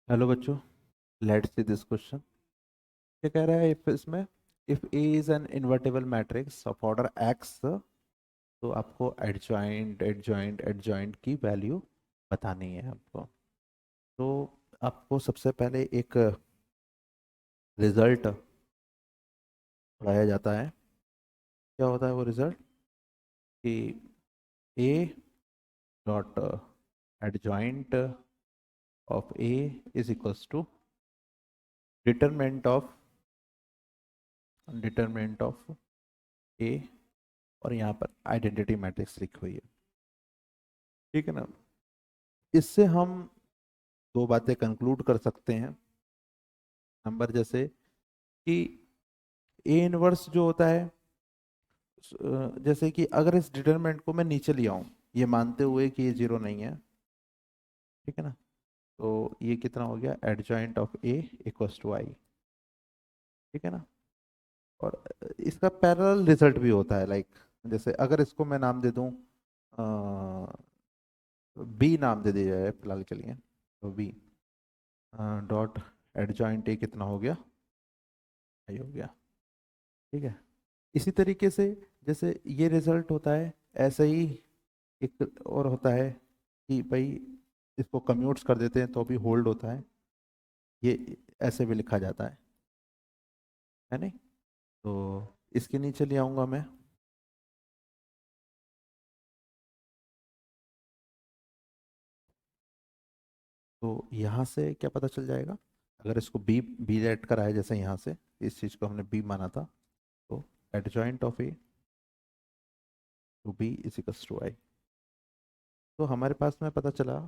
Hello बच्चों, let's see this question. क्या कह रहा है इफ इसमें, if A is an invertible matrix of order x, तो आपको एडजॉइंट एडजॉइंट एडजॉइंट की वैल्यू बतानी है आपको। तो आपको सबसे पहले एक रिजल्ट पढ़ाया जाता है। क्या होता है वो रिजल्ट? कि A dot adjoint of A is equals to determinant of A, और यहाँ पर आइडेंटिटी मैट्रिक्स लिखी हुई है। ठीक है ना? इससे हम दो बातें कंक्लूड कर सकते हैं। नंबर जैसे कि ए इनवर्स जो होता है, जैसे कि अगर इस डिटरमिनेंट को मैं नीचे ले आऊं, ये मानते हुए कि ये जीरो नहीं है, ठीक है ना, तो ये कितना हो गया? Adjoint of A equals to I. ठीक है ना? और इसका पैरेलल रिजल्ट भी होता है, लाइक जैसे अगर इसको मैं नाम दे दूं, बी नाम दे दिया जाए फिलहाल के लिए, तो बी डॉट एडजॉइंट ए कितना हो गया? आई हो गया। ठीक है। इसी तरीके से जैसे ये रिजल्ट होता है, ऐसे ही एक और होता है कि भाई इसको कम्यूट्स कर देते हैं तो भी होल्ड होता है। ये ऐसे भी लिखा जाता है नहीं? तो इसके नीचे ले आऊंगा मैं। तो यहाँ से क्या पता चल जाएगा? अगर इसको बी बी लेट करा है, जैसे यहाँ से इस चीज़ को हमने बी माना था, तो adjoint of A to B is equals to I. तो हमारे पास में पता चला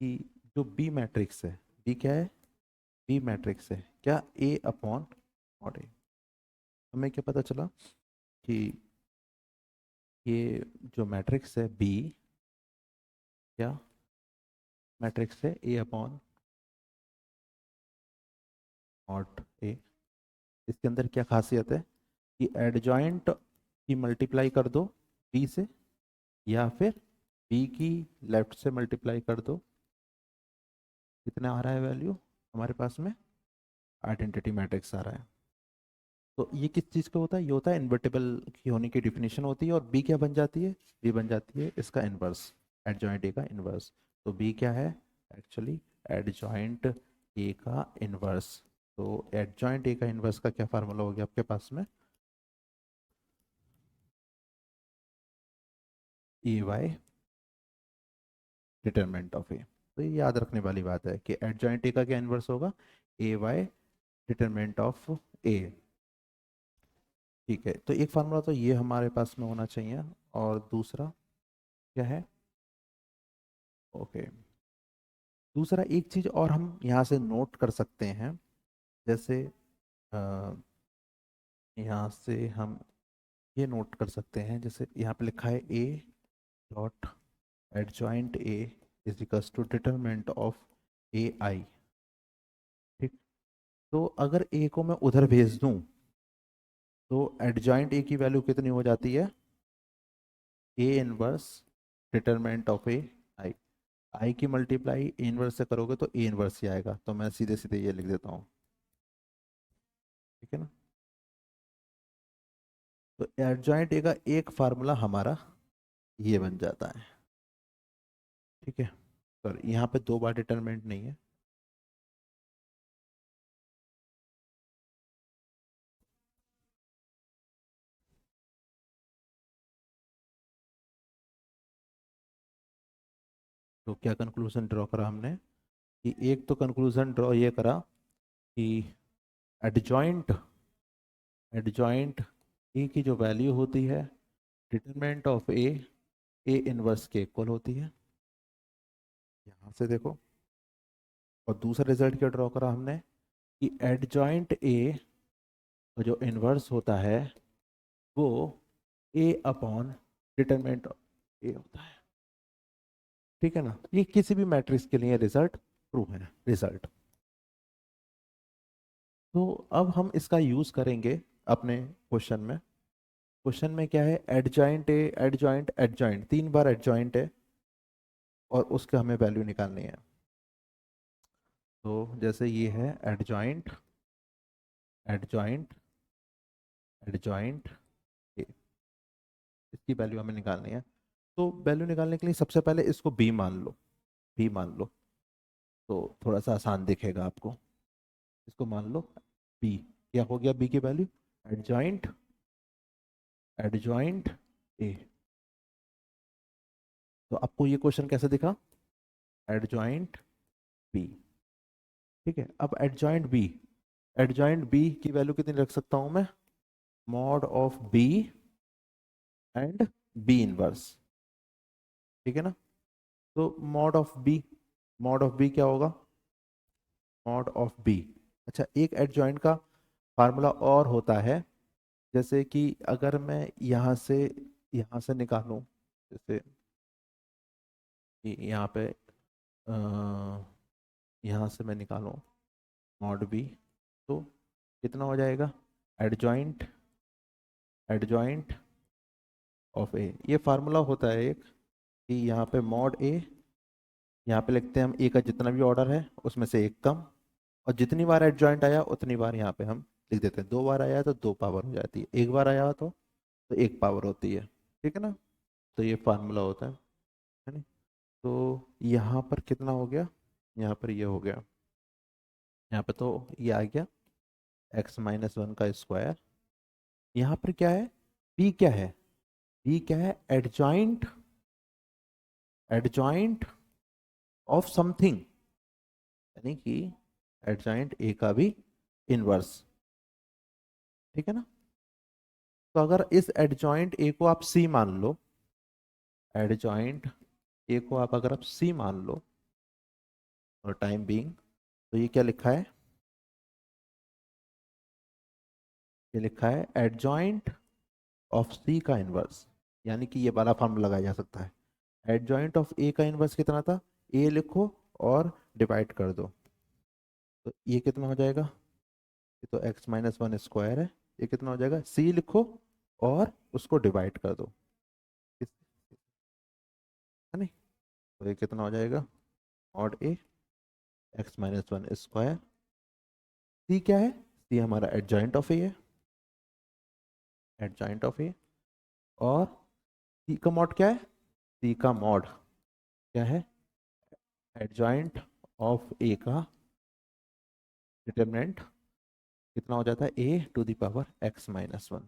कि जो बी मैट्रिक्स है, बी क्या है? बी मैट्रिक्स है क्या? ए अपॉन नॉट ए। हमें क्या पता चला कि ये जो मैट्रिक्स है बी, क्या मैट्रिक्स है? ए अपॉन नॉट ए। इसके अंदर क्या खासियत है कि एडजॉइंट की मल्टीप्लाई कर दो बी से, या फिर बी की लेफ्ट से मल्टीप्लाई कर दो। कितना आ रहा है वैल्यू हमारे पास में? आइडेंटिटी मैट्रिक्स आ रहा है। तो ये किस चीज़ का होता है? ये होता है इन्वर्टेबल की होने की डिफिनेशन होती है। और बी क्या बन जाती है? बी बन जाती है इसका इनवर्स, एडजॉइंट ए का इनवर्स। तो बी क्या है एक्चुअली? एडजॉइंट ए का इनवर्स। तो एडजॉइंट ए का इनवर्स का क्या फार्मूला हो गया आपके पास में? ए वाई डिटरमिनेंट ऑफ ए। तो ये याद रखने वाली बात है कि एडजॉइंट ए का क्या इनवर्स होगा? ए वाई डिटरमिनेंट ऑफ ए। ठीक है, तो एक फार्मूला तो ये हमारे पास में होना चाहिए। और दूसरा क्या है? ओके, दूसरा एक चीज और हम यहाँ से नोट कर सकते हैं। जैसे अ, यहाँ से हम ये नोट कर सकते हैं, जैसे यहाँ पे लिखा है A dot adjoint A is equals to determinant of A I. ठीक। तो अगर ए को मैं उधर भेज दूं, तो एडजॉइंट ए की वैल्यू कितनी हो जाती है? A inverse determinant of A आई। आई की मल्टीप्लाई ए इनवर्स से करोगे तो ए इनवर्स ही आएगा। तो मैं सीधे सीधे ये लिख देता हूँ। ठीक है ना? तो एडजॉइंट ए का एक फार्मूला हमारा ये बन जाता है। ठीक है, पर यहाँ पे दो बार डिटरमिनेंट नहीं है। तो क्या कंक्लूजन ड्रॉ करा हमने? कि एक तो कंक्लूजन ड्रॉ ये करा कि एडजॉइंट एडजॉइंट ए की जो वैल्यू होती है determinant of A, A inverse के इक्वल होती है। यहाँ से देखो। और दूसरा रिजल्ट क्या ड्रॉ करा हमने? कि एडजॉइंट ए का जो इनवर्स होता है वो ए अपॉन डिटरमिनेंट ऑफ ए होता है। ठीक है ना? ये किसी भी मैट्रिक्स के लिए रिजल्ट ट्रू है, रिजल्ट। तो अब हम इसका यूज करेंगे अपने क्वेश्चन में। क्वेश्चन में क्या है? एडजॉइंट ए एडजॉइंट एडजॉइंट, तीन बार एडजॉइंट है और उसके हमें वैल्यू निकालनी है। तो जैसे ये है एडजॉइंट एडजॉइंट एडजॉइंट, इसकी वैल्यू हमें निकालनी है। तो वैल्यू निकालने के लिए सबसे पहले इसको बी मान लो, बी मान लो, तो थोड़ा सा आसान दिखेगा आपको। इसको मान लो बी, क्या हो गया बी की वैल्यू, एडजॉइंट एडजॉइंट ए। तो आपको ये क्वेश्चन कैसे दिखा, एडजॉइंट बी। ठीक है, अब एडजॉइंट बी की वैल्यू कितनी रख सकता हूं मैं, mod of B and B inverse. ठीक है ना, तो मॉड ऑफ बी क्या होगा, मॉड ऑफ बी। अच्छा, एक एडजॉइंट का फार्मूला और होता है, जैसे कि अगर मैं यहाँ से निकालूं, जैसे कि यहाँ पे यहाँ से मैं निकालूं मॉड बी, तो कितना हो जाएगा, एडजॉइंट एडजॉइंट ऑफ ए। ये फार्मूला होता है एक, कि यहाँ पे मॉड ए, यहाँ पे लिखते हैं हम ए का जितना भी ऑर्डर है उसमें से एक कम, और जितनी बार एडजॉइंट आया उतनी बार यहाँ पे हम लिख देते हैं। 2 बार आया तो 2 पावर हो जाती है, एक बार आया तो 1 पावर होती है। ठीक है ना, तो ये फार्मूला होता है ना। तो यहाँ पर कितना हो गया, यहाँ पर ये हो गया, यहाँ पे तो ये आ गया x-1 का स्क्वायर। यहाँ पर क्या है, b क्या है, b क्या है, एडजॉइंट एडजॉइंट ऑफ समथिंग, यानी कि एडजॉइंट ए का भी इनवर्स। ठीक है ना, तो अगर इस एडजॉइंट ए को आप सी मान लो, एडजॉइंट ए को आप अगर आप सी मान लो और टाइम बीइंग, तो ये क्या लिखा है, ये लिखा है एडजॉइंट ऑफ सी का इनवर्स, यानी कि ये वाला फॉर्मूला लगाया जा सकता है। एडजॉइंट ऑफ ए का इनवर्स कितना था, ए लिखो और डिवाइड कर दो, तो ये कितना हो जाएगा, ये तो x-1 स्क्वायर है, ये कितना हो जाएगा, सी लिखो और उसको डिवाइड कर दो, है नहीं, तो ये कितना हो जाएगा, मॉड ए x-1 स्क्वायर। सी क्या है, सी हमारा एडजॉइंट ऑफ ए है, एडजॉइंट ऑफ ए। और सी का मॉड क्या है, सी का मॉड क्या है, एडजॉइंट ऑफ ए का डिटरमिनेंट कितना हो जाता है, ए टू द पावर x-1।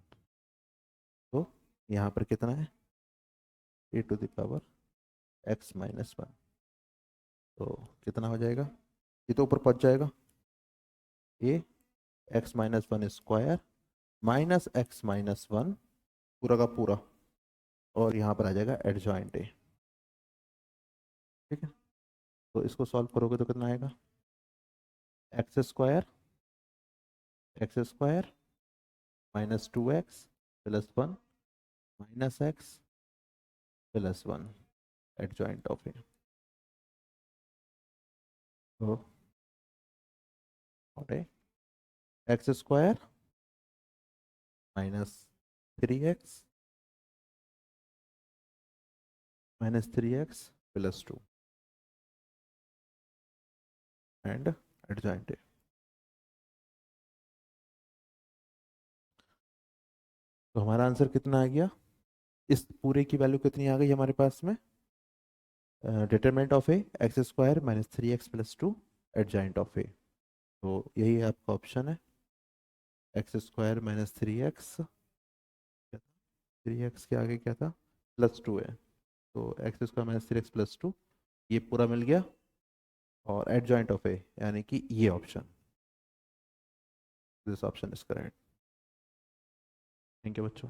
तो यहाँ पर कितना है, ए टू द पावर x-1, तो कितना हो जाएगा, ये तो ऊपर पहुंच जाएगा, ए x-1 स्क्वायर माइनस x-1 पूरा का पूरा, और यहाँ पर आ जाएगा एडजॉइंट ए। ठीक है, तो इसको सॉल्व करोगे तो कितना आएगा, x square -2x + 1 -x + 1 adjoint of A. तो और x² -3x + 2 and adjoint A. तो हमारा आंसर कितना आ गया, इस पूरे की वैल्यू कितनी आ गई हमारे पास में, determinant of A x² -3x + 2 adjoint of A. तो यही आपका ऑप्शन है, x² -3x, 3x के आगे क्या था, +2 है, तो x² -3x + 2 ये पूरा मिल गया, और एडजॉइंट ऑफ ए यानी कि ये option, this option is correct. Thank you बच्चों।